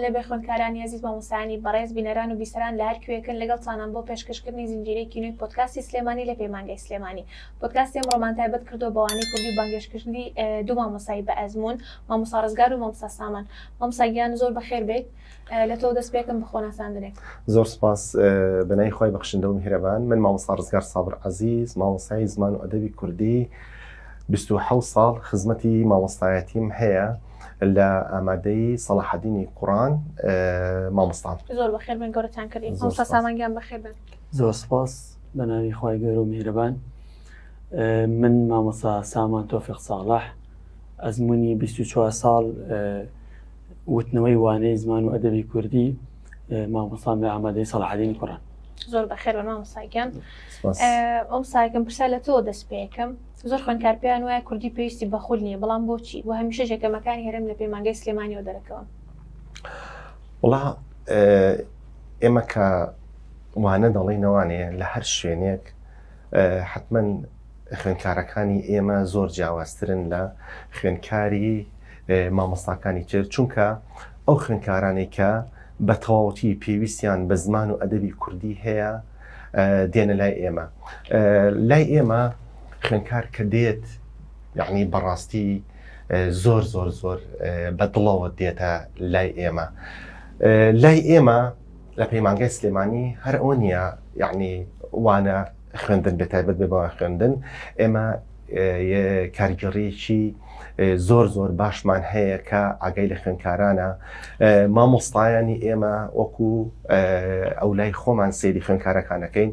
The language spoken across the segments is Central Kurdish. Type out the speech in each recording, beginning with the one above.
لە بێخۆنکارانی عزیز مامۆستایانی بەڕێز بینەران و بیسەران لە هەر کوێکن لەگەڵتانان بۆ پێشکەشکردنی زنجیرەی کینۆی پۆدکاستی سلێمانی لە پەیمانگەی سلێمانی. پۆدکاستی ئەمڕۆمان تایبەت کردووە بەوانەی کوردی بانگێشکردنی دوو مامۆستای بە ئەزمون، مامۆستا ڕزگار و مامۆستا سامان. مامۆستا گیان زۆر بەخێر بێت، لە تۆ دەست پێکەم بە خۆناساندنێک. زۆر سپاس بەنای خۆی بەخشندە و میهرەبان. من مامۆستا ڕزگار سابر عەزیز، مامۆستای زمان و ئەدەبی کوردی 27 ساڵ خزمەتی مامۆستایەتیم هەیە لە ئامادەی سەلاحەدینی قورآن مامۆستان. زۆر بەخێر بن، گەورەتان کردین. مامۆستا سامانگیان بەخێر بن. زۆر سپاس بەناوی خۆی گەورە و میهرەبان. من مامۆستا سامان تۆفیق ساڵح، ئەزمموی 24 ساڵ وتنەوەی وانەی زمان و ئەدەبی کوردی، مامۆستام لە ئامادەی سەلاحەدینی قورآن. زۆر بەخێر بن مامۆستاگیان. مامۆستاگەم پرسا لە تۆ دەست پێکەم. زۆر خوێندکار پێیان وایە کوردی پێویستی بەخول نییە، بەڵام بۆچی؟ و هەمیشە ژێکەمەکانی هەرێم لە پەیمانگەی سلێمانیەوە دەرەکەوە. وڵا ئێمە کە وانە دەڵێنەوانێ لە هەر شوێنێک حتمما خوێندکارەکانی ئێمە زۆر جیاوازترن لە خوێندکاری مامۆستاکانی تر، چونکە ئەو خوێندکارانی کە بە تەواوەتی پێویستیان بە زمان و ئەدەبی کوردی هەیە دێنە لای ئێمە. لای ئێمە خوێندکار کە دێت یعنی بەڕاستی زۆر زۆر زۆر بەدڵەوە دێتە لای ئێمە. لای ئێمە لە پەیمانگەی سلێمانی هەر ئەوە نییە یعنی وانە خوێندن بێتایبەت بێ بەوە خوێندن. ئێمە کارگەڕێکی زۆر زۆر باشمان هەیە کە ئاگای لە خوێندکارانە. مامۆستایانی ئێمە وەکو ئەو لای خۆمان سەیری خوێندکارەکانەکەین،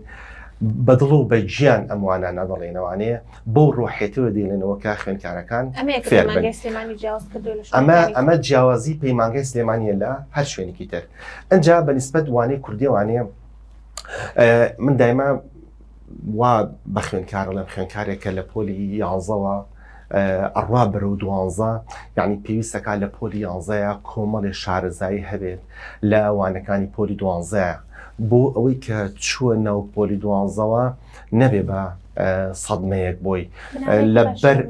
بەدڵ و بە گیان ئەم وانانە دەڵێنەوانەیە بۆ ڕۆحێتەوە دێنێنەوە کە خوێندکارەکان فێر بن. ئەمە جیاوازی پەیمانگەی سلێمانیە لە هەر شوێنێکی تر. ئەنجا بەنسبەت وانەی کوردیوانەیە من دایما وا بە خوێندکارەڵێم خوێندکارێکە لە پۆلی 11ەوە ئەڕوا بەرەو 12 یعنی پێویستەکە لە پۆلی 11ە کۆمەڵی شارەزایی هەبێت لە وانەکانی پۆلی 12 بۆ ئەوەی کە چووە ناو پۆلی 12ەوە نەبێ بە سەدمەیەک بۆی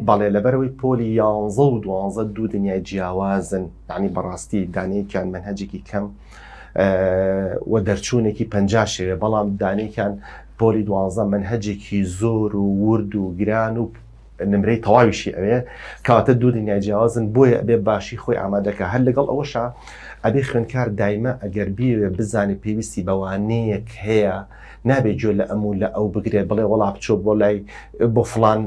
بەڵێ لەبەرەوەی پۆلی 11 و 12 دوو دنیای جیاوازن، یعنی بەڕاستی دانەیەکیان منهەجێکی کەم و دەرچوونێکی 50 شێوێ، بەڵام دانەیەکیان پۆلی 12 منهەجێکی زۆر و ورد و گران و نمرەی تەواویشی ئەوێ، کەواتە دوو دنیای جیاوازن. بۆیە ئەبێ باشی خۆی ئامادەکە. هەر لەگەڵ ئەوەشە ئەبێ خوێندکار دایمە ئەگەر بیوێ بزانێ پێویستی بەوانەیەک هەیە، نابێت گوێ لە ئەموو لە ئەو بگرێت بڵێ وەڵا بچۆ بۆ لای بۆ فڵان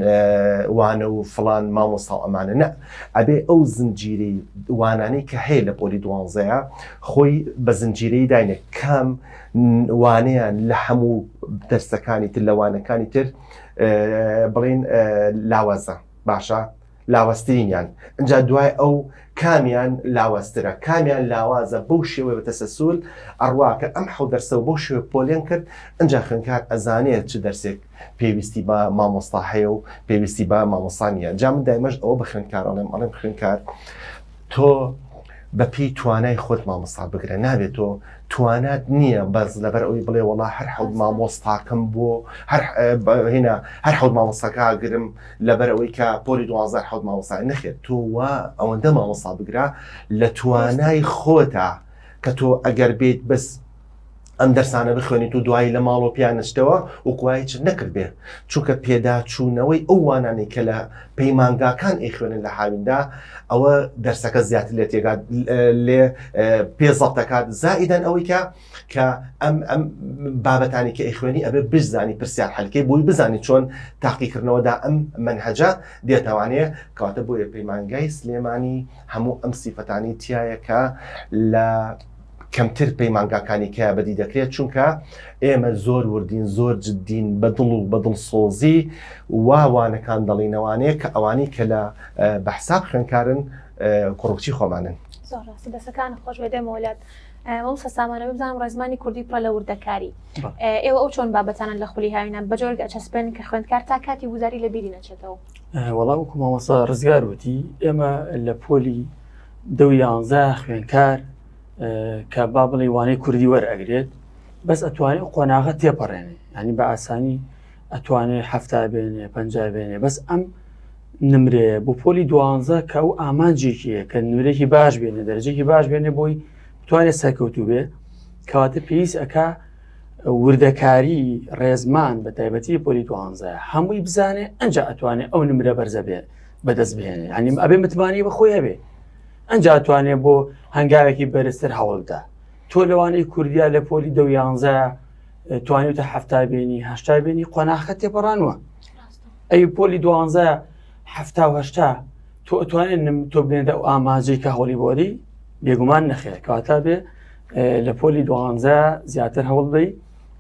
وانە و فڵان مامۆستا و ئەمانە. نە، ئەبێ ئەو زنجیرەی وانانەی کە هەیە لە پۆلی 12 خۆی بە زنجیرەی داینێ کام وانەیان لە هەموو دەرسەکانی تر لە وانەکانی تر بڵین لاوازە باشە لاوەسترینیان. ئەنجا دوای ئەو کامیان لاوەسترە، کامیان لاوازە بەو شێوەیە بە تەسەسول ئەڕواکە ئەم حەو دەرسەوە بۆ شێوە پۆلیان کرد. ئەنجا خوێندکار ئەزانێت چ دەرسێک پێویستی بە مامۆستا هەیە و پێویستی بە مامۆستانیە. جا من دایمەش ئەوە بە خوێندکار ئەڵێم خوێندکار تۆ بەپی توانای خۆت مامۆستا بگرە، نابێت تۆ توانات نییە بەس لەبەر ئەوی بڵێ وەڵا هەر حەوت مامۆستاکەم بۆ هێنا هەر حەوت مامۆستاکە گرم لەبەر ئەوەی کە پۆلی 12 حەوت مامۆستا نەخێت. تۆ وا ئەوەندە مامۆستا بگرە لە توانای خۆتە کە تۆ ئەگەر بێت بەس ئەم دەرسانە بخوێنیت و دوایی لە ماڵۆ پیانشتەوە وکوایی چ نەکرد بێ، چونکە پێداچوونەوەی ئەو وانانەی کە لە پەیمانگاکان ئەیخوێنن لە حاویندا ئەوە دەرسەکە زیاتر لێ تێگات لێ پێزەڵتەکات. زائیدەن ئەوەی کە ئەم بابەتانی کە ئەیخوێنی ئەبێ بزانی پرسیار حەلکەی بۆی بزانی چۆن تاقیکردنەوەدا ئەم منهەجە دێتەوانەیە. کەواتە بۆیە پەیمانگای سلێمانی هەموو ئەم سیفەتانی تایە کە لە کەمتر پەیمانگاکانی کە بەدی دەکرێت، چونکە ئێمە زۆر وردین زۆر جددین بەدڵ و بەدڵسۆزی وانەکان دەڵینەوانەیە کە ئەوانی کە لە بەحساب خوێندکارن کوڕکچی خۆمانن. زۆر ڕاستی دەسەکان خۆش بێدەمەوەلات. مامۆستا سامانەوە بزانم ڕێزمانی کوردی پڕە لە وردەکاری. ئێوە ئەو چۆن بابەتانن لە خولی هاوینان بەجۆرگ ئەچەسپێن کە خوێندکار تا کاتی وزاری لە بیری نەچێتەوە؟ وەڵام وەکو مامۆستا ڕزگار وتی ئێمە لە پۆلی 11 خوێندکار کە با بڵێ وانەی کوردی وەرئەگرێت بەس ئەتوانێت قۆناغە تێپەڕێنێ، ینی بە ئاسانی ئەتوانێت 70 بێنێ 50 بێنێ. بەس ئەم نمرێ بۆ پۆلی 12 کە ئەو ئامانجێکیە کە نمرێکی باش بێنێ دەرەجێکی باش بێنێ بۆی بتوانێت سەرکەوتوو بێ کەواتە پێویست ئەکا وردەکاری ڕێزمان بە تایبەتی پۆلی 12 هەمووی بزانێ ئەنجا ئەتوانێت ئەو نمرە بەرزە بێ بەدەست بهێنێ ینی ئەبێ متمانی بەخۆی هەبێ ئەنجا ئەتوانێت بۆ هەنگاوێکی بەرزتر هەوڵدا تۆ لەوانەی کوردیا لە پۆلی 11 توانێتە هەفتا بێنی هەشتا بێنی قۆناغەکە تێپەڕانوە ئەی پۆلی 12 هەفتا و هەشتا تۆ ئەتوانێت تۆ بێنێتە ئەو ئاماژەی کە هەوڵی بۆری بێگومان نەخێ کەواتە بێ لە پۆلی 12 زیاتر هەوڵ بی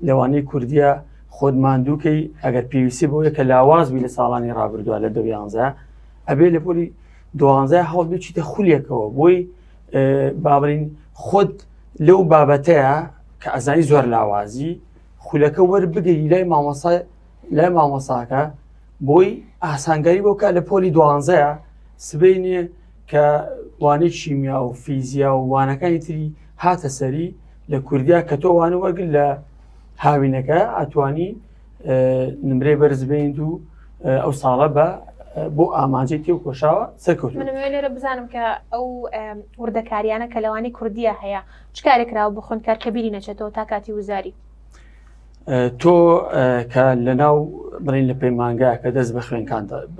لەوانەی کوردیا خۆت ماندووکەی ئەگەر پێویستی بۆ یە کە لاواز بی لە ساڵانی ڕابردووە لە 11 ئەبێ لە پۆلی 12 هەوڵ بچیتە خولێکەوە بۆی بابرین خۆت لەو بابەتەیە کە ئەزانی زۆر لاوازی خولەکە وەربگەی لای مامۆساکە بۆی ئاسانگاری بۆ کە لە پۆلی 12 سبەینێ کە وانەی چیمیا و فیزیا و وانەکانی تری هاتە سەری لە کوردیا کە تۆ وانە وەرگن لە هاوینەکە ئەتوانی نمرەی بەرزبێنیت و ئەو ساڵە بە بۆ ئاماجەی تێ و کۆشاوە سەرکەوتووە. من لێرە بزانم کە ئەو وردەکاریانە کە لەوانی کوردیە هەیە چ کارێک کراوە بۆ خوێندکار کە بیری نەچێتەوە تا کاتی وزاری؟ تۆ کە لە ناو بڵین لە پەیمانگا کە دەست بە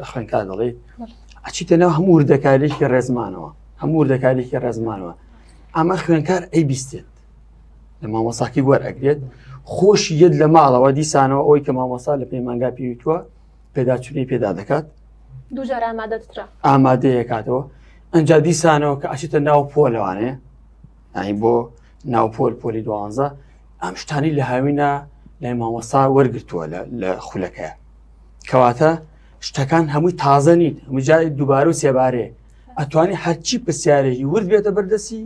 خوێنکار دەڵێیت ئەچیتە ناو هەموو وردەکارێکی ڕێزمانەوە ئەمە خوێنکار ئەی بیستێت لە مامۆساکی وەرئەگرێت خۆشی یەد لە ماڵەوە دیسانەوە ئەوی کە مامۆسا لە پەیمانگا پێویستوە پێداچوونی پێدا دەکات دووجار ئامادەترا ئامادەیەکاتەوە ئەنجا دیسانەوە کە ئەچیتە ناو پۆلەوانێ ئەی بۆ ناو پۆلی 12 ئەم شتانی لە هاوینە لای مامۆسا وەرگرتووە لە خولەکەیە کەواتە شتەکان هەمووی تازە نیت هەموو جای دووبارە و سێبارێ ئەتوانی هەرچی پرسیارێکی ورد بێتە بەردەسی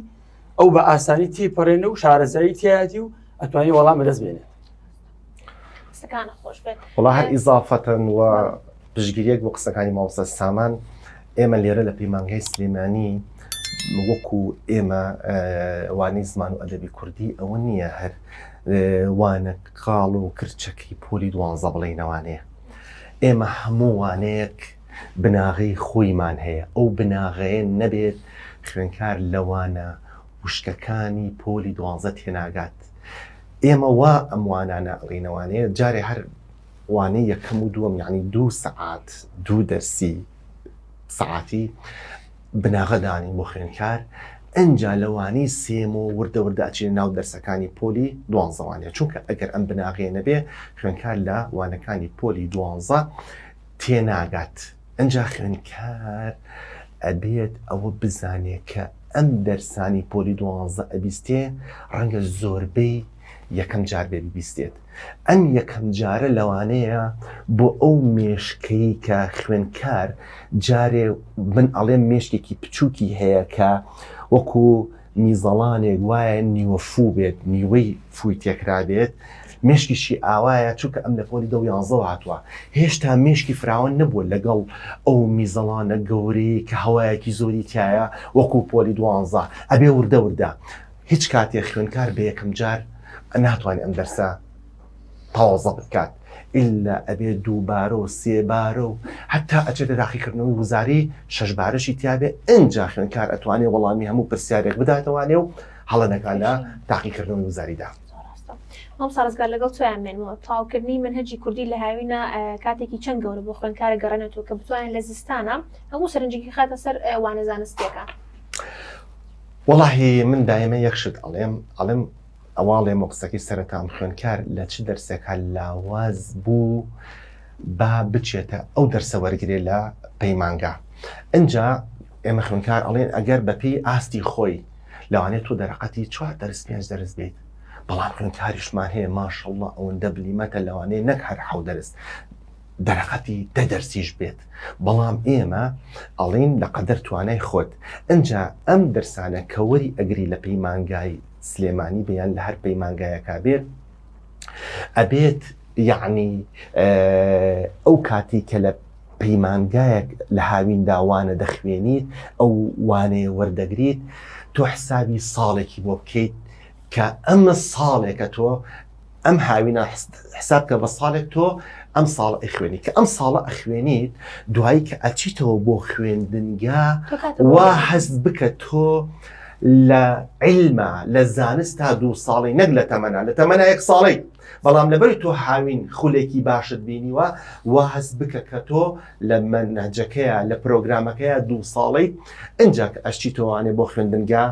ئەو بە ئاسانی تێپەڕێنە و شارەزایی تایەتی و ئەتوانی وەڵام بەدەست بێنێت قسەکانە خۆش بێت وڵا هەر ئیزافەتەن و پشگیریەک بۆ قسەکانی مامۆستا سامان ئێمە لێرە لە پەیمانگای سلێمانی وەکو ئێمە وانەی زمان و ئەدەبی کوردی ئەوە نییە هەر وانە کاڵ و کرچەکەی پۆلی 12 بڵێنەوانەیە ئێمە هەموو وانەیەک بناغی خۆیمان هەیە ئەو بناغەیە نەبێت خوێنکار لەوانە وشکەکانی پۆلی 12 تێناگات ئێمە وا ئەم وانانە ئەڵێنەوانەیە جارێ هەر وانەی یەکەم و دووەم یعنی 2 سەعات 2 دەرسی سەعاتی بناغەدانی بۆ خوێنکار ئەنجا لەوانی سێم و وردە ئەچێنە ناو دەرسەکانی پۆلی 12وانەیە چونکە ئەگەر ئەم بناغێ نەبێ خوێنکار لە وانەکانی پۆلی 12 تێناگات ئەنجا خوێنکار ئەبێت ئەوە بزانێت کە ئەم دەرسانی پۆلی 12 ئەبیستێ ڕەنگە زۆربەی یەکەم جار بێ بیستێت ئەم یەکەم جارە لەوانەیە بۆ ئەو مێشکەی کە خوێنکار جارێ من ئەڵێم مێشکێکی بچووکی هەیە کە وەکو میزەڵانێک وایە نیوەفوو بێت نیوەی فوی تێکرا بێت مێشکیشی ئاوایە چونکە ئەم لە پۆلی 11 هاتووە هێشتا مێشکی فراوان نەبووە لەگەڵ ئەو میزەڵانە گەورەی کە هەوایەکی زۆری تایە وەکو پۆلی 12 ئەبێ وردە هیچ کاتێک خوێنکار بە یەکەم جار ناتوانێت ئەم دەرسە تازە بکات ئللا ئەبێ دووبارە و سێبارە و حتا ئەچێتە داخیکردنەوەی وزاری 6 بارەشی تیاابێ ئەنجا خوێنکار ئەتوانێت وەڵامی هەموو پرسیارێک بداتەوانێ و هەڵەنەکان لە تاقیکردنەوەی وزاریدا. مام سارزگار لەگەڵ تویان منەوە تاوکردنی منهەجی کوردی لە هاوینە کاتێکی چەند گەورە بۆ خوێنکارە گەڕێنێتەوە کە بتوانین لە زستانە هەموو سەرنجێکی خاتە سەر وانە زانستیەکە. وەڵاهی من دایمە یەکشت ئەڵێم ئەواڵێ مۆقسەکەی سەرەتام خوێنکار لە چ دەرسێکە لاواز بوو با بچێتە ئەو دەرسە وەرگێ لە پەیمانگا ئەنجا ئێمە خوێنکار ئەڵێن ئەگەر بەپێی ئاستی خۆی لەوانێت تۆ دەرەقەتی 4 دەرس 5 دەرس بێت بەڵام خوێنکاریشمان هەیە ماشەڵڵا ئەوەندە بلیمەتە لەوانەیە نەک هەر 7 دەرس دەرەقەتی 10 دەرسیش بێت بەڵام ئێمە ئەڵین لە قەدەر توانای خۆت ئەنجا ئەم دەرسانە کە وەری ئەگری لە پەیمانگای سلێمانی بەیان لە هەر پەیمانگایەکە بێت ئەبێت یعنی ئەو کاتی کە لە پەیمانگایەک لە هاویندا وانە دەخوێنیت ئەو وانەیە وەردەگریت تۆ حسابی ساڵێکی بۆ بکەیت کە ئەمە ساڵێکە تۆ ئەم هاوینە حساب کە بە ساڵێک تۆ ئەم ساڵە ئەخوێنی کە ئەم ساڵە ئەخوێنیت دوایی کە ئەچیتەوە بۆ خوێندنگا وا هەست بکە تۆ لە عیلمە لە زانستا 2 ساڵی نەک لە تەمەنا لە تەمەنا 1 ساڵی بەڵام لەبەری تۆ هاوین خولێکی باشت بینیوە وا هەست بکە کە تۆ لە مەنهەجەکەیە لە پرۆگرامەکەیە 2 ساڵی ئەنجا ئەشتی تۆوانێ بۆ خوێندنگا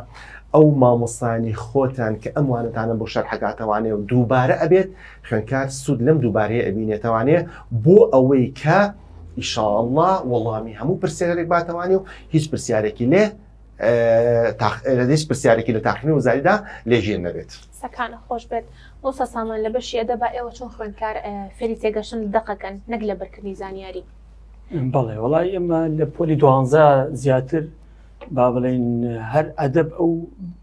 ئەو مامۆستانی خۆتان کە ئەموانتانە بۆ شەرحەکاتەوانێ و دووبارە ئەبێت خوێندکار سوود لەم دووبارەیە ئەبینێتەوانێ بۆ ئەوەی کە ئیشاءالله وەڵامی هەموو پرسیارێک باتەوانێ و هیچ پرسیارێکی لێ هیچ پرسیارێکی لە تاقیکردنی وزاریدا لێژیر نەبێت. سەکانە خۆش بێت وەسە سامان لە بەشی ئەدەبا ئێوە چۆن خوێندکار فێری تێگەشتن دەقەکەن نەک لە بەرکردنی زانیاری. بەڵێ وڵی ئێمە لە پۆلی 12 زیاتر با بڵێن هەر ئەدەب ئەو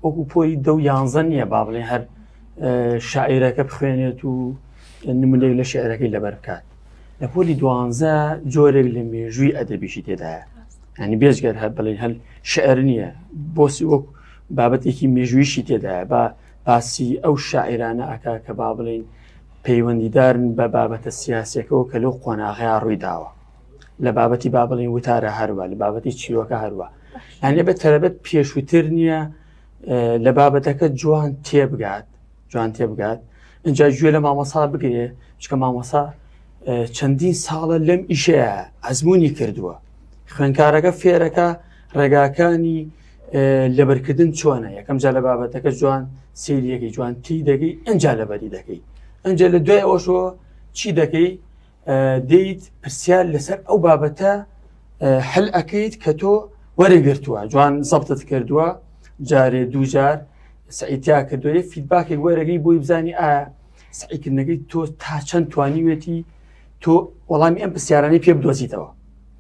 وەکو پۆی 10 نییە با بڵێن هەر شاعیرەکە بخوێنێت و نمونەیەک لە شعرەکەی لەبەر بکات. لە پۆلی 12 جۆرێک لە مێژووی ئەدەبیشی تێدایە ینی بێزگەر هەر بڵێن هەر شعر نییە بۆسی وەک بابەتێکی مێژوویشی تێدایە بە باسی ئەو شاعیرانە ئەکا کە با بڵێن پەیوەندیدارن بە بابەتە سیاسەکەەوە کە لەو قۆناغەیە ڕوویداوە لە بابەتی با بڵێن وتارە هەروە لە بابەتی چیرۆکە هەروە هەنێ بە تەرەبەت پێشووتر نییە لە بابەتەکە جوان تێبگات اینجا گوێ لە مامۆسا بگرێ چکە مامۆسا چەندین ساڵە لەم ئیشەیە ئەزمموی کردووە خوێنکارەکە فێرەکە ڕێگاکانی لەبەرکردن چۆنە یەکەم جا لە بابەتەکە جوان سریەکەی جوان تی دەکەی ئەنجا لەبەری دەکەی ئەنجا لە دوای ئەوشەوە چی دەکەی دەیت پرسیار لەسەر ئەو بابەتە هەل ئەەکەیت کە تۆ وەرەگرتووە جوان زەبتت کردووە جارێ دووجار سعیتیا کردووە یە فیدباکێک وەرەگەی بۆی بزانی ئایا سعیکردنەکەی تۆ تا چەند توانیوێتی تۆ وەڵامی ئەم پرسیارانەی پێ بدۆزیتەوە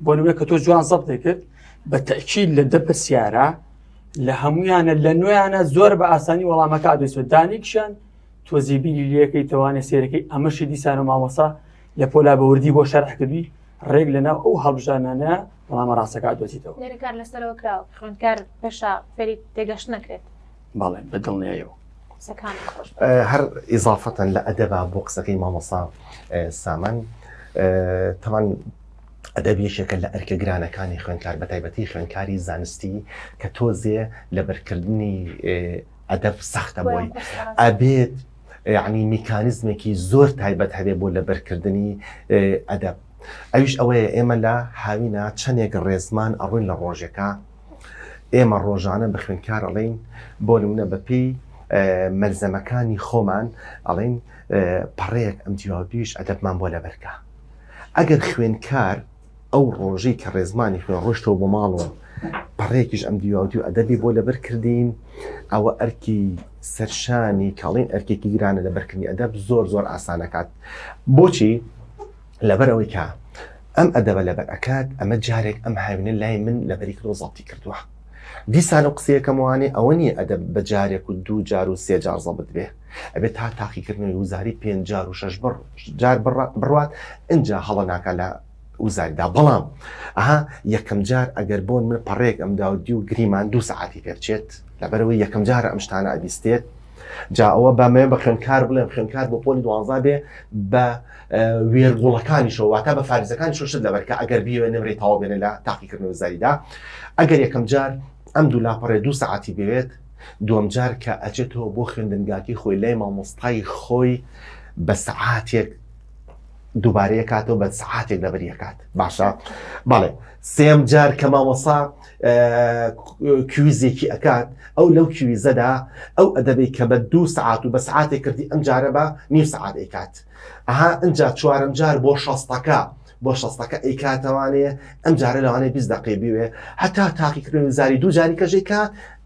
بۆ نمونە کە تۆ جوان زەبت دەکرد بە تەکیید لە 10 پرسیارە لە هەمویانە لە نوێیانە زۆر بە ئاسانی وەڵامەکە ئادۆیسەوە دانێکشان تۆزی بینی لەکەی توانێت سێرەکەی ئەمەشی دیسان و مامۆسا لە پۆلا بەوردی بۆ شەرحکردوی ڕێک لەناو ئەو هەڵبژانانە وەڵامە ڕاستەکە ئادۆزیتەوە لێرەکار لەسەرەوە کراوە خوێندکار پێشا فێری تێگەشت نەکرێت بەڵێ بەدڵنیایەوە سەکانە خۆش هەر ئیزافەتەن لە ئەدەبا بۆ قسەکەی مامۆسا سامان تەمان ئەدەبیەشێکە لە ئەرکە گرانەکانی خوێندکار بە تایبەتی خوێندکاری زانستی کە تۆزێ لە بەرکردنی ئەدەب سەختە بۆی ئەبێت یعنی میکانیزمێکی زۆر تایبەت هەبێ بۆ لە بەرکردنی ئەدەب ئەویش ئەوەیە ئێمە لە هاوینە چەندێک ڕێزمان ئەڕوین لە ڕۆژێکە ئێمە ڕۆژانە بە خوێندکار ئەڵێن بۆ نمونە بەپێی مەلزەمەکانی خۆمان ئەڵێن پەڕەیەک ئەم جیاوابیش ئەدەبمان بۆ لەبەرکە ئەگەر خوێندکار ئەو ڕۆژەی کە ڕێزمانی خوێن ڕۆشتەوە بۆ ماڵەوە پەڕەیەکیش ئەم دیاوی و ئەدەبی بۆ لەبەر کردین ئەوە ئەرکی سەرشانی کاڵین ئەرکێکی گرانە لە بەرکردنی ئەدەب زۆر ئاسانەکات بۆچی لەبەرەوەی کە ئەم ئەدەبە لەبەر ئەکات ئەمە جارێک ئەم هاوینە لای من لەبەری کردۆ زەڵتی کردووە دیسان و قسەیەکەم وانێ ئەوە نیە ئەدەب بە جارێک و 2 جار و 3 جار زەبت بێ ئەبێت تا تاقیکردنەوەی وزاری 5 جار و 6 جار بڕوات اینجا هەڵە ناکە لە وزاریدا بەڵام یەکەم جار ئەگەر بۆن من پەڕێک ئەم داودی و گریمان 2 سەعاتی پێرچێت لەبەرەوەی یەکەم جارە ئەم شتانە ئەبیستێت جا ئەوە بەمێ بە خوێندکار بڵێم خوێندکار بۆ پۆلی 12 بێ بە وێرگوڵەکانیشەوە واتە بە فارزەکانی شت لەبەرکە ئەگەر بیوێ نمرەی تەواو بێنە لە تاقیکردنەوەی وزاریدا ئەگەر یەکەم جار ئەم 2 لاپەڕێ 2 سەعاتی بوێت دووەم جار کە ئەچێتەوە بۆ خوێندنگاکی خۆی لای مامۆستای خۆی بە سەعاتێک دووبارەیە کاتەوە بە سەعاتێک لەبەریەکات باشە بەڵێ سێم جار کە مامۆسا کویزێکی ئەکات ئەو لەو کویزەدا ئەو ئەدەبێت کە بە 2 سەعات و بە سەعاتێک کردی ئەم جارە بە نیم سەعات ئەیکات ئەنجا چوارم جار بۆ 60ەکە ئەیکاتەوانەیە ئەم جارە لەوانەیە 20 دقیقە بیوێ هەتا تاقیکردنەوەی وزاری 2 جاری کەژێکە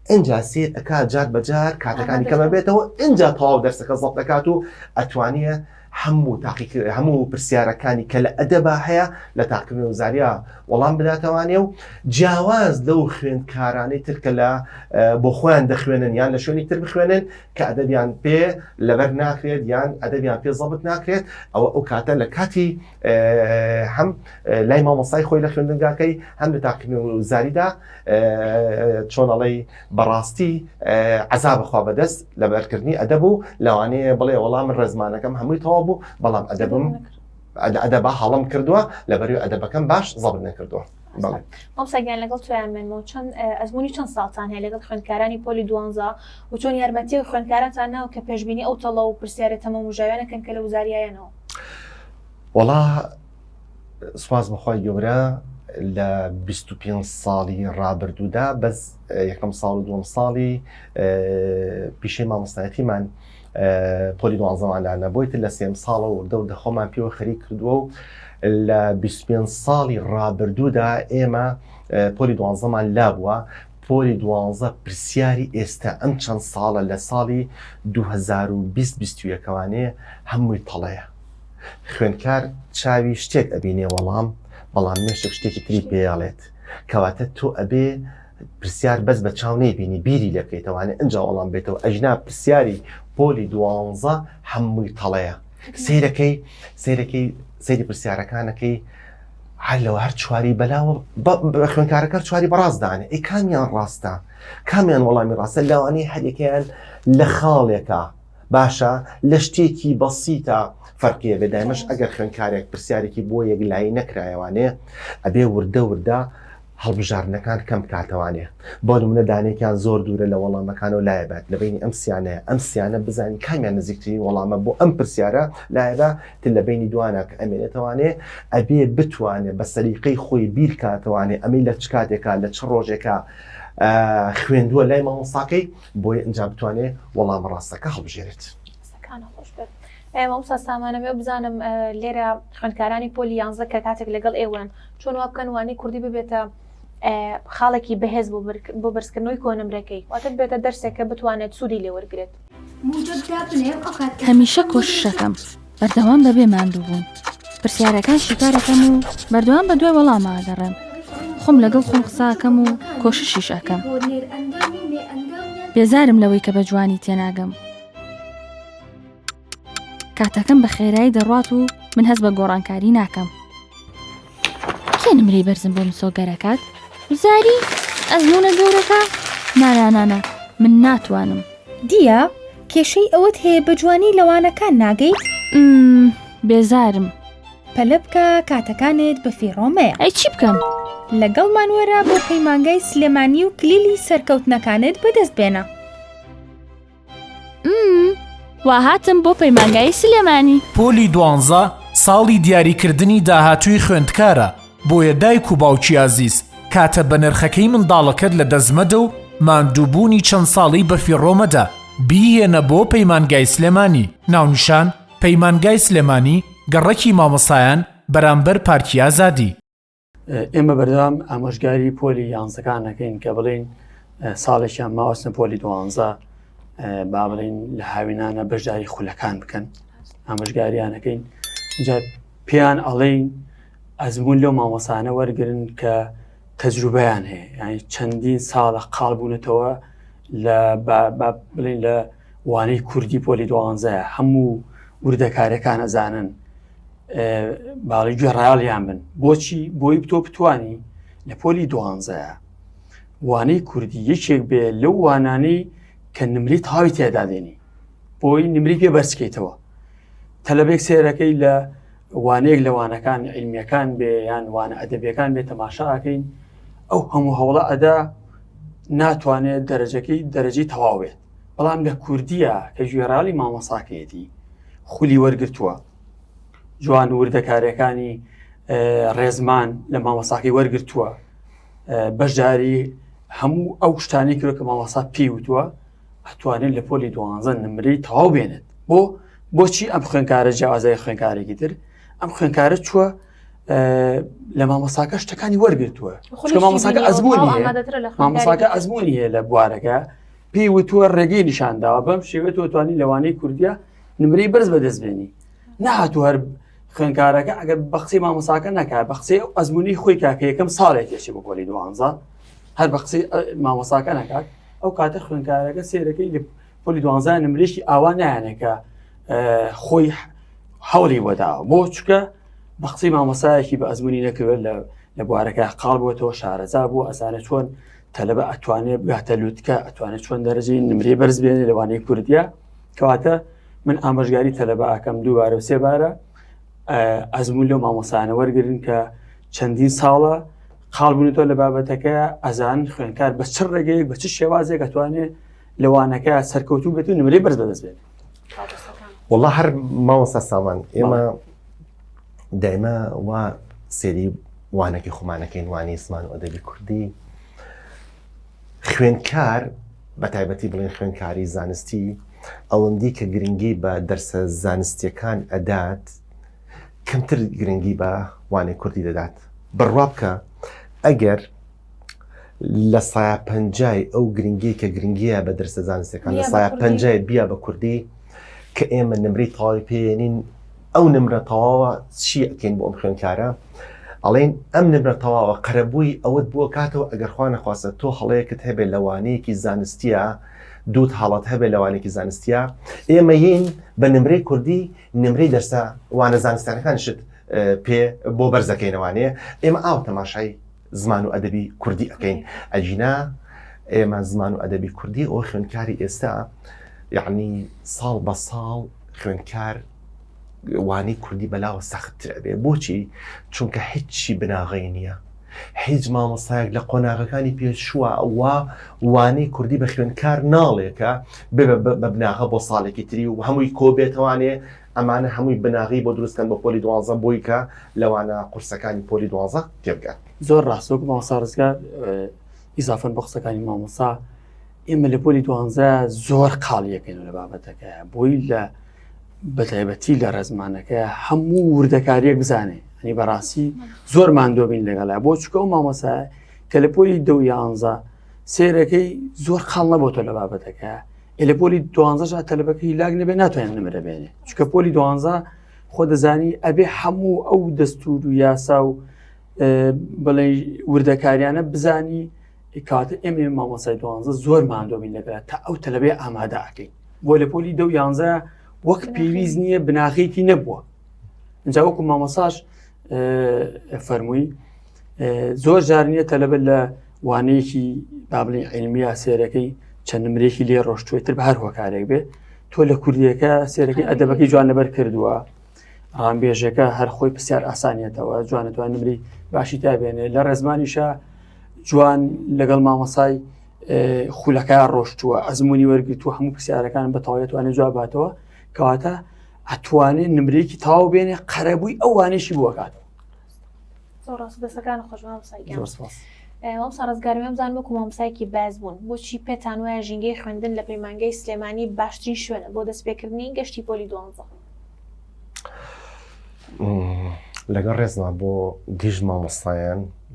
اینجا سێر ئەکات جار بەجار کاتەکانی کەمە بێتەوە اینجا تەواو دەرسەکە زەڵت دەکات و ئەتوانیە هەموو پرسیارەکانی کە لە ئەدەبا هەیە لە تاقیکردنەوەی وزاریە وەڵام بداتەوانێ و جیاواز لەو خوێندکارانەی ترکە لە بۆ خۆیان دەخوێنن یان لە شوێنی تر بخوێنن کە ئەدەبیان پێ لەبەر ناکرێت یان ئەدەبیان پێ زەبط ناکرێت ئەو کاتە لە کاتی هەم لای مامۆستای خۆی لە خوێندنگاکەی هەم لە تاقیکردنەوەی وزاریدا چۆن ئەڵێ بەڕاستی عەزابەخوا بەدەست لە بەرکردنی ئەدەب و لەوانەیە بڵێ وەڵام ڕێزمانەکەم هەمووی تەواو بەڵام ئەدەبم ئەدەبا هەڵم کردووە لەبەروی ئەدەبەکەم باش زەبط نەکردووە مامۆستاگیان لەگەڵ تویانمێنەوە چەند ئەزمموی چەند ساڵتان هەیە لەگەڵ خوێندکارانی پۆلی 12 و چۆن یارمەتی خوێندکارانتان ناو کە پێشبینی ئەو تەڵە و پرسیارە تەمەم وژاویانەکەن کە لە وزاریایەنەوە. وەڵا سواز بەخوای گەورە لە 25 ساڵی ڕابردوودا بەس یەکەم ساڵ و دووەم ساڵی پیشەی مامۆستایەتیمان پۆلی 12ماندا نەبوویتە لە سێم ساڵە وردە خۆمان پێوە خەریک کردووە و لە 25 ساڵی ڕابردوودا ئێمە پۆلی 12مان لابووە. پۆلی 12 پرسیاری ئێستا ئەم چەند ساڵە لە ساڵی 2020-21وانەیە هەمووی تەڵەیە. خوێندکار چاوی شتێک ئەبینێ بەڵام مێشک شتێکی تری پێیاڵێت کەواتە تۆ ئەبێ پرسیار بەس بە چاو نەیبینی بیری لەکەیتەوانێ ئەنج وەڵام بێتەوە. ئەژنا پرسیاری پۆلی 12 هەمووی تەڵەیە. سەیری پرسیارەکانەکەی هەلەوە هەر چواری بەلاوە خوێندکارەکە چواری بەڕاستدانێ ئەی کامیان ڕاستە کامیان وەڵامی ڕاستە لەوانەیە هەرێکیان لە خاڵێکە باشە لە شتێکی بەسیتە فەرقیە بێدایمەش ئەگەر خوێندکارێک پرسیارێکی بۆ یەکلایی نەکرایەوانێ ئەبێ وردە هەڵبژارنەکان کەم بکاتەوانێ. بۆ نمونە دانێکیان زۆر دوورە لە وەڵامەکانەوە لایەبێت لە بینی ئەم سیانەیە ئەم سیانە بزانین کامیان نزیکترین وەڵامە بۆ ئەم پرسیارە لایەدا تر لە بینی دوانە کە ئەمێنێتەوانێ ئەبێ بتوانێت بە سەلیقەی خۆی بیر کاتەوانێ ئەمەی لە چ کاتێکە لە چ ڕۆژێکە خوێندووە لای مامۆستاکەی بۆی ئەنجام بتوانێت وەڵامە ڕاستەکە هەڵبژێرێت. مامۆستا سامانەوێ بزانم لێرە خوێندکارانی پۆلی 11 کە کاتێک لەگەڵ ئێوەن چۆن وا بکەن وانی کوردی ببێتە خاڵێکی بەهێز بۆ بەرزکردنەوەی کۆنمرەکەی واتە بێتە دەرسێکە بتوانێت سوودی لێ وەرگرێت. هەمیشە کۆششەکەم بەردەوام بەبێ ماندوو بوون پرسیارەکان شکارەکەم و بەردەوام بە دوای وەڵام ئاگەڕێم خۆم لەگەڵ خۆم قساکەم و کۆششیش ئەکەم. بێزارم لەوەی کە بە جوانی تێناگەم کاتەکەم بە خێرایی دەڕات و من هەست بە گۆڕانکاری ناکەم. کێ نمرەی بەرزم بۆ مسۆگەرەکات؟ وزاری ئەزمونە گەورەکە؟ نانانانە من ناتوانم. دیە کێشەی ئەوەت هەیە بە جوانی لەوانەکان ناگەیت؟ بێزارم. پەلە بکە کاتەکانت بە فیڕۆمەیە. ئەی چی بکەم؟ لەگەڵمان وەرە بۆ پەیمانگای سلێمانی و کلیلی سەرکەوتنەکانت بەدەست بێنە. وا هاتم بۆ پەیمانگای سلێمانی. پۆلی 12 ساڵی دیاریکردنی داهاتووی خوێندکارە بۆیە دایک و باوکی عزیز کاتە بە نرخەکەی منداڵەکەت لە دەزمەدە و ماندووبوونی چەند ساڵی بە فیڕۆمەدا بیهێنە بۆ پەیمانگای سلێمانی. ناونیشان پەیمانگای سلێمانی گەڕەکی مامۆسایان بەرامبەر پارکی ئازادی. ئێمە بەردەوام ئامۆژگاری پۆلی 11کانەکەین کە بڵین ساڵێکیان ماوەستن پۆلی 12 با بڵین لە هاوینانە بەشداری خولەکان بکەن ئامۆژگاریانەکەین. اینجا پێیان ئەڵێین ئەزمون لەو مامۆسانە وەرگرن کە تەجروبەیان هەیە یعنی چەندین ساڵە قاڵبوونەتەوە بڵین لە وانەی کوردی پۆلی 12 هەموو وردەکارەکان ئەزانن باڵی گوێڕایاڵیان بن. بۆچی؟ بۆی تۆ بتوانی لە پۆلی 12 وانەی کوردی یەکێک بێ لەو وانانەی کە نمری تاوی تێدادێنی بۆی نمری پێ بەرزکەیتەوە. تەلەبێک سێرەکەی لە وانەیەک لە وانەکان علمیەکان بێ یان وانە ئەدەبیەکان بێ تەماشاکەین ئەو هەموو هەوڵە ئەدا ناتوانێت دەرەجەی تەواو بێت. بەڵام لە کوردیە کە گوێڕاڵی مامۆساکەیەتی خولی وەرگرتووە جوان وردەکارەکانی ڕێزمان لە مامۆساکەی وەرگرتووە بەشداری هەموو ئەو شتانی کرد کە مامۆسا پێی وتووە ئەتوانێت لە پۆلی 12 نمرەی تەواو بێنێت. بۆچی ئەم خوێندکارە جیاوازای خوێندکارێکی تر ئەم خوێندکارە چووە لە مامۆساکە شتەکانی وەرگرتووە مامۆساکە ئەزمموی هەیە لە بوارەکە پێی وتووە ڕێگەی نیشانداوە بەم شێوە تۆ توانی لەوانەی کوردیە نمرەی بەرز بەدەستبێنی. نەهاتوو هەر خوێندکارەکە ئەگەر بە قسەی مامۆساکە نەکات بە قسەی ئەزمموی خۆی کاکە یەکەم ساڵێک کێشی بۆ پۆلی 12 هەر بە قسەی مامۆساکە نەکات ئەو کاتە خوێندکارەکە سێرەکەی لە پۆلی 12 نمرێکی ئاوا نایانێکە خۆی هەوڵی وەداوە بۆ چکە بە قسەی مامۆسایەکی بە ئەزمموی نەکرد لە بوارەکە قاڵ بووەتەوە شارەزا بوو ئەزانێت چۆن تەلەبە ئەتوانێت بگاتە لووتکە ئەتوانێت چۆن دەرەجەی نمرەی بەرز بێنێ لەوانەی کوردیە. کەواتە من ئامۆژگاری تەلەبە ئەکەم دووبارە و سێبارە ئەزمموی لەو مامۆسایانە وەرگرن کە چەندین ساڵە خاڵبوونەوە لە بابەتەکە ئەزان خوێنکار بە چ ڕێگەیەک بە چ شێوازێک دەتوانێت لەوانەکە سەرکەوتوو بێت و نمرەی بەرز بەدەست بێت. والله هەر مامۆستا سامان ئێمە دایما وا سێری وانەکی خۆمانەکەین وانی زمان و ئەدەبی کوردی خوێنکار بە تایبەتی بڵێن خوێنکاری زانستی ئەوەندی کە گرنگی بە دەرسە زانستیەکان ئەدات کەمتر گرنگی بە وانەی کوردی دەدات. بڕوا بکە ئەگەر لە 150 ئەو گرنگی کە گرنگیە بە دەرسە زانستیەکان لە 150 بیا بە کوردی کە ئێمە نمرەی تەواوی پێێنین ئەو نمرە تەواوە چی ئەکەین بۆ ئەم خوێنکارە ئەڵێن ئەم نمرە تەواوە قەرەبووی ئەوەت بووە کاتەوە ئەگەر خوا نەخواستە تۆ هەڵەیەکت هەبێت لەوانەیەکی زانستیە دووت حاڵەت هەبێت لەوانێکی زانستیە ئێمە یین بە نمرەی کوردی نمرەی دەرسە وانە زانستانەکانشت پێ بۆ بەرزەکەینەوانەیە ئێمە ئاو تەماشای زمان و ئەدەبی کوردی ئەەکەین ئەجینا ئێمە زمان و ئەدەبی کوردی ئەو خوێنکاری ئێستا یعنی ساڵ بە ساڵ خوێنکار وانی کوردی بەلاوە سەختترە بێ بۆچی چونکە هیچی بناغی نییە هیچ مامۆستایەک لە قۆناغەکانی پێشووە ئەوە وانەی کوردی بە خوێنکار ناڵێکە بە بناغە بۆ ساڵێکی تری و هەمووی کۆبێتەوانێ ئەمانە هەمووی بناغی بۆ دروستکەن بە پۆلی 12 بۆی کە لەوانە قورسەکانی پۆلی 12 تێبگات. زۆر ڕاستۆک مامۆستا ڕزگار ئیزافەن بە قسەکانی مامۆستا ئێمە لە پۆلی 12 زۆر قاڵیەکەین لە بابەتەکە بۆی لە بەتایبەتی لە ڕێزمانەکە هەموو وردەکاریەک بزانێ ئەنی بەڕاستی زۆر ماندۆبین لەگەڵا بۆ چکە و مامۆسا کە لە پۆلی 11 سێرەکەی زۆر خاڵ نەبۆتە لە بابەتەکە لە پۆلی 12 تەلبەکەی لاگ نەبێ ناتوانێت نمرە بێنێ چکە پۆلی 12 خۆ دەزانی ئەبێ هەموو ئەو دەستور و یاسا و بڵێ وردەکاریانە بزانی کاتە ئێمە مامۆسای 12 زۆر ماندۆبین لەگەڵا تا ئەو تەلەبێ ئامادە ئەکەین بۆ لە پۆلی 11 وەک پێویست نییە بناغێکی نەبووە ئەجا وەکو مامۆساش فەرمووی زۆر جار نییە تەلەبە لە وانەیەکی بابڵی علمیە سێرەکەی چەند نمرێکی لێ ڕۆشتوێتتر بە هەر هۆکارێک بێ تۆ لە کوردیەکە سێرەکەی ئەدەبەکەی جوان لەبەر کردووە ڕامبێژەکە هەر خۆی پرسیار ئاسانیەتەوە جوانەتوان نمری باشی تابێنێ لە ڕێزمانیشە جوان لەگەڵ مامۆسای خولەکە ڕۆشتووە ئەزمموی وەرگتووە هەموو پرسیارەکان بە تەواوێتوانێت جواباتەوە کەواتە ئەتوانێت نمرێکی تاو بێنێ قەرەبووی ئەو وانێشی بووەکاتەوە. زۆر ڕاست دەستەکان خۆش مامۆستا ڕزگارم بزان وەکو مامۆسایەکی باز بوون بۆچی پێتان وایە ژینگەی خوێندن لە پەیمانگەی سلێمانی باشترین شوێنە بۆ دەستپێکردنی گەشتی پۆلی 12 لەگەڵ ڕێزما بۆ گشت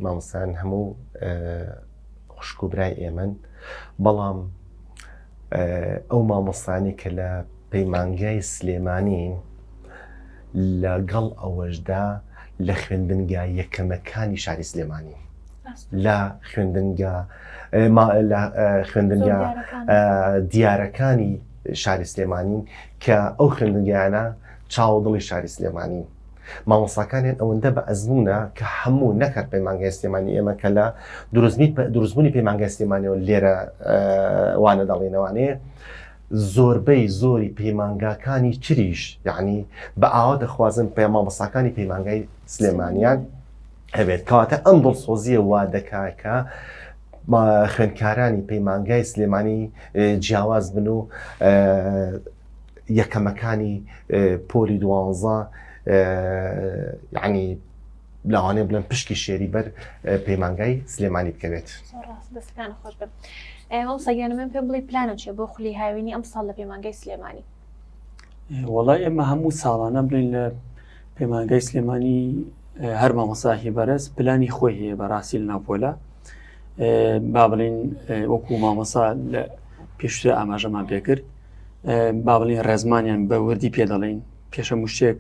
مامۆستایان هەموو خوشک و برای ئێمن بەڵام ئەو مامۆستانی کە لە پەیمانگای سلێمانین لەگەڵ ئەوەشدا لە خوێندنگا یەکەمەکانی شاری سلێمانی لە خوێندنگا دیارەکانی شاری سلێمانین کە ئەو خوێندنگیانە چاوەدڵی شاری سلێمانی مامۆستاکانیان ئەوەندە بە ئەزمونە کە هەموو نەکات پەیمانگای سلێمانی ئێمە کە لە دروستبوونی پەیمانگای سلێمانیەوە لێرە وانە دەڵێنەوانەیە زۆربەی زۆری پەیمانگاکانی تریش یعنی بە ئاوا دەخوازن مامۆستاکانی پەیمانگای سلێمانیان هەبێت کەواتە ئەم دڵسۆزیە وا دەکات کە خوێندکارانی پەیمانگای سلێمانی جیاواز بن و یەکەمەکانی پۆلی 12 یعنی لاوانێ بڵێن پشکی شێری بەر پەیمانگای سلێمانی بکەوێت. دەستەکان خۆش بن. ئەم سەگیانە من پێ بڵێ پلانە چێ بۆ خولی هاوینی ئەم ساڵ لە پەیمانگای سلێمانی؟ وەڵای ئێمە هەموو ساڵانە بڵین لە پەیمانگای سلێمانی هەر مامۆستاهی بەرز پلانی خۆی هەیە بەڕاستی لە ناوپۆلە با بڵین وەکو مامۆستا لە پێشتر ئاماژەمان پێکرد با بڵین ڕێزمانیان بە وردی پێ دەڵێن پێشە موشتێک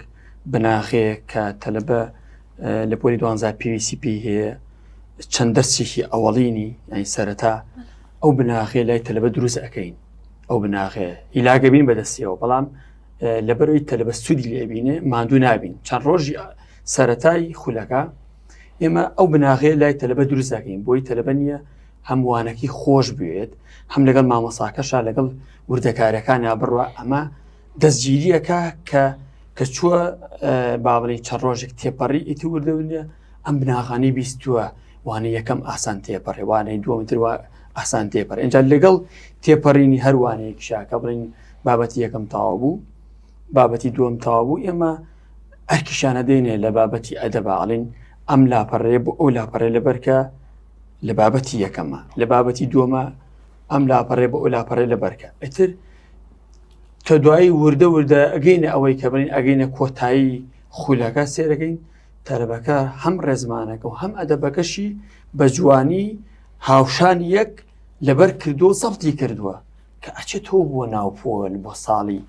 بناغەیە کە تەلەبە لە پۆلی 12 PVCP هەیە چەند دەرسێکی ئەوەڵینی یانی سەرەتا ئەو بناغەیە لای تەلەبە دروست ئەەکەین ئەو بناغەیە هیلاگەبین بەدەستیەوە بەڵام لەبەرەوەی تەلەبە سوودی لێبینێ ماندوو نابین چەند ڕۆژی سەرەتای خولەکە ئێمە ئەو بناغەیە لای تەلەبە دروست ئەەکەین بۆی تەلەبە نییە هەمووانەکی خۆش بوێت هەم لەگەڵ مامۆساکەشا لەگەڵ وردەکارەکان بڕوە ئەمە دەستگیریەکە کە چووە با بڵێ چەند ڕۆژێک تێپەڕی ئیتی وردەونە ئەم بناغانی بیستووە وانەی یەکەم ئاسان تێپەڕێ وانەی دووەمتر ئاسان تێپەڕ ئەنجا لەگەڵ تێپەڕینی هەروانەیەکی شاکە بڵین بابەتی یەکەم تاوا بوو بابەتی دووەم تاوا بوو ئێمە ئەرکیشانە دێنێ لە بابەتی ئەدەباڵین ئەم لاپەڕێ بۆ ئەو لاپەڕێ لەبەرکە لە بابەتی یەکەمە لە بابەتی دووەمە ئەم لاپەڕێ بۆ ئەو لاپەڕێ لەبەرکە ئەتر کە دوایی وردە ئەگەینە ئەوەی کە بڵین ئەگەینە کۆتایی خولەکە سێرەکەین تەرەبەکە هەم ڕێزمانەکە و هەم ئەدەبەکەشی بە جوانی هاوشان یەک لەبەر کردووە سەفتی کردووە کە ئەچێتەوە بۆ ناوپۆل بۆ ساڵی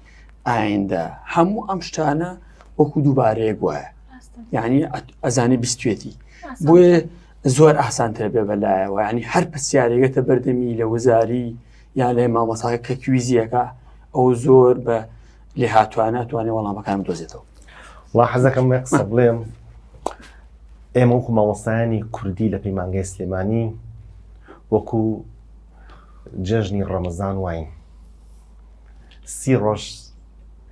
ئایندە هەموو ئەم شتانە وەکو دووبارەیە گوایە یعنی ئەزانی بیستوێتی بۆیە زۆر ئاسانترە بێ بەلایەوە ینی هەر پرسیارێگەتە بەردەمی لە وزاری یا لە مامۆساکە کە کویزیەکە ئەو زۆر بە لێ هاتوانە توانێت وەڵامەکانم دۆزێتەوە وا حەزەکەم قسە بڵێم ئێمە وەکو مامۆستایانی کوردی لە پەیمانگەی سلێمانی وەکو جەژنی ڕەمەزان واین 30 ڕۆژ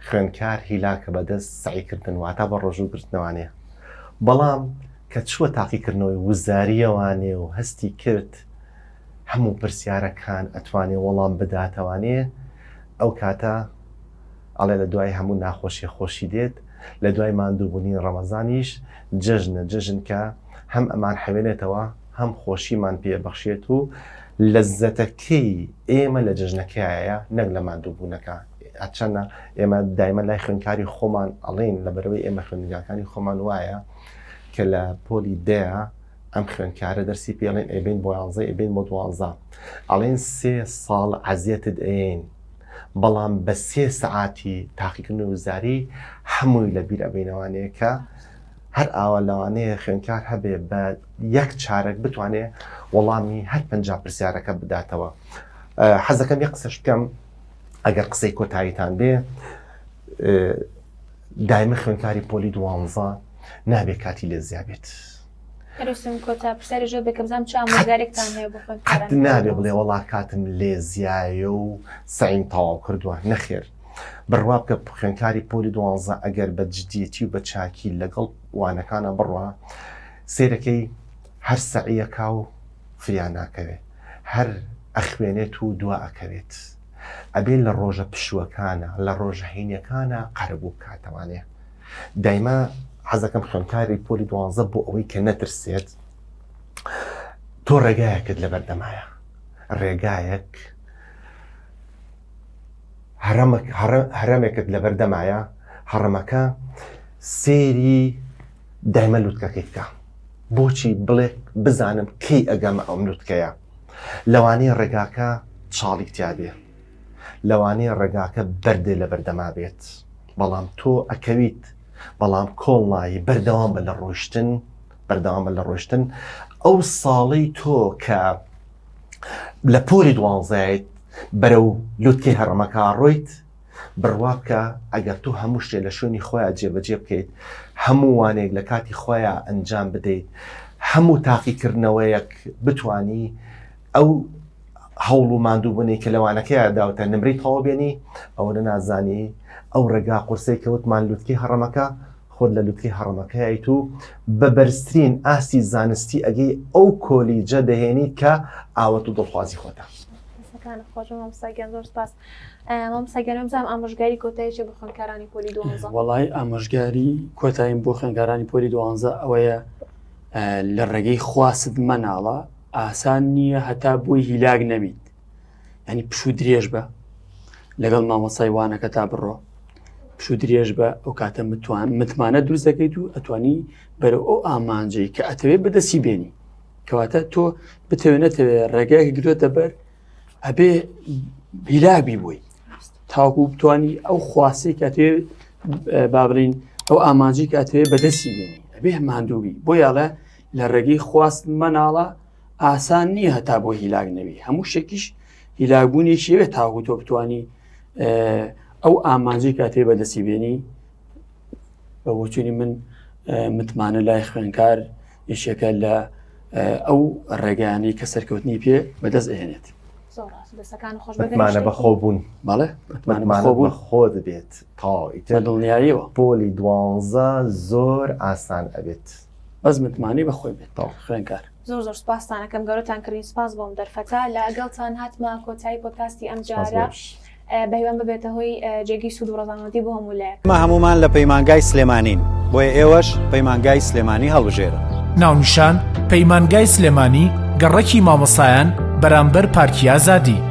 خوێنکار هیلاکە بەدەست سعیکردن واتە بە ڕۆژوگرتنەوانەیە بەڵام کە چووە تاقیکردنەوەی وزاریەوانێ و هەستی کرد هەموو پرسیارەکان ئەتوانێ وەڵام بداتەوانێ ئەو کاتە ئەڵێ لە دوای هەموو ناخۆشی خۆشی دێت لە دوای ماندووبوونی ڕەمەزانیش جەژن کە هەم ئەمان حەوێنێتەوە هەم خۆشیمان پێبەخشێت و لەزەتەکەی ئێمە لە جەژنەکەیە نەک لە ماندووبوونەکە ئەچەنە ئێمە دایمە لای خوێنکاری خۆمان ئەڵێن لەبەرەوەی ئێمە خوێندنگاکانی خۆمان وایە کە لە پۆلی دەیە ئەم خوێنکارە دەرسی پێڵێن ئەبین بۆ 11 ئەبین بۆ 12 ئەڵێن 3 ساڵ عەزیەتت ئەین بەڵام بە 3 سەعاتی تاقیکردن وزاری هەمووی لەبیر ئەبینەوانەیە کە هەر ئاوا لەوانەیە خوێنکار هەبێ بە یەک چارەک بتوانێت وەڵامی هەر 50 پرسیارەکە بداتەوە. حەزەکەم یە قسەش بکەم ئەگەر قسەی کۆتاییتان بێ دایمە خوێنکاری پۆلی 12 نابێ کاتی لێ زیابێت. هەروسم کۆتا پرسیاری ژۆ بێکە بزانم چ ئامۆژگارێکتان هەیە بۆ خوێندکاران نابێ بڵێ وەڵا کاتم لێ زیایە و سەعیم تەواو کردووە نەخێر. بڕوا بکە خوێنکاری پۆلی 12 ئەگەر بە جدیەتی و بە چاکی لەگەڵ وانەکانە بڕوا سێرەکەی هەر سەعیەکا و فریان ناکەوێت هەر ئەخوێنێت و دوا ئەکەوێت ئەبێت لە ڕۆژە پشووەکانە لە ڕۆژە هینیەکانە قەرەبوو بکاتەوانێ. دایما حەزەکەم خوێنکاری پۆلی 12 بۆ ئەوەی کە نەترسێت تۆ ڕێگایەکت لە بەردەمایە ڕێگایەک هەرەمێکت لە بەردەمایە هەڕەمەکە سێری دایمە لووتکەکەی بکە بۆچی بڵێ بزانم کەی ئەگەمە ئەم لووتکەیە لەوانەیە ڕێگاکە چاڵیکتیا بێ لەوانەیە ڕێگاکە بەردێ لە بەردەما بێت بەڵام تۆ ئەکەویت بەڵام کۆڵنایی بەردەوام بە لە ڕۆشتن ئەو ساڵی تۆ کە لە پۆلی 12 بەرەو لووتکەی هەڕەمەکە ڕۆیت بڕوا بکە ئەگەر تۆ هەموو شتێ لە شوێنی خۆیان جێبەجێ بکەیت هەموو وانێک لە کاتی خۆیان ئەنجام بدەیت هەموو تاقیکردنەوەیەک بتانی ئەو هەوڵ و ماندووبوونی کە لەوانەکەی داوتە نمرەی تەواو بێنی ئەوە نازانی ئەو ڕێگا قورسەی کەوتمان لووتکەی هەڕەمەکە خۆت لە لووتکەی هەڕەمەکەیت و بە بەرزترین ئاستی زانستی ئەگەی ئەو کۆلیجە دەهێنیت کە ئاوەت و دڵخوازی خۆتە. خۆش مامۆستاگیان زۆر سپاس. مامۆستاگیان بزانم ئامۆژگاری کۆتاییەکێ بۆ خوێندکارانی پۆلی 12. وەڵای ئامۆژگاری کۆتاییم بۆ خوێندکارانی پۆلی 12 ئەوەیە لە ڕێگەی خواست مەناڵە ئاسان نییە هەتا بۆی هیلاک نەبیت ینی پشوو درێژ بە لەگەڵ مامۆسای وانەکە تا بڕۆ پشوو درێژ بە ئەو کاتە متمانە دروست دەکەیت و ئەتوانی بەرەو ئەو ئامانجەی کە ئەتەوێت بەدەستی بێنی کەواتە تۆ بتەوێنێتەوێت ڕێگایەکی گرۆتە بەر ئەبێ هیلاک بووی تاوەکو بتوانی ئەو خواستەی کە ئەتەوێت بابڕین ئەو ئامانجی کە ئەتەوێت بەدەستی بێنی ئەبێ ماندووبی بۆ یاڵە لە ڕێگەی خواست مەناڵە ئاسان نییە هەتا بۆ هیلاک نەوی هەموو شتێکیش هیلاکبوونێکی ئەوێت تاوەکو تۆ بتوانی ئەو ئامانجی کاتێ بەدەستی بێنی بە بۆچوونی من متمانە لای خوێنکار یەکێکە لە ئەو ڕێگەیانەی کە سەرکەوتنی پێ بەدەست ئەهێنێت. متمانە بەخۆبوون بەڵێ متمانە بەخۆ دەبێت تا دڵنیاییەوە پۆلی 12 زۆر ئاسان ئەبێت بەس متمانی بەخۆی بێت خوێنکار زۆر سپاسانەکەم گەورەتان کردین سپاس بۆم دەرفەتە لەگەڵتان هاتمە کۆتایی پۆدکاستی ئەم جارە بەیوان ببێتە هۆی جێگی سوود و ڕۆژانەوەتی بۆ هەموو لایەک ئێمە هەمومان لە پەیمانگای سلێمانین بۆیە ئێوەش پەیمانگای سلێمانی هەڵبژێرە ناونیشان پەیمانگای سلێمانی گەڕەکی مامۆسایان بەرامبەر پارکی ئازادی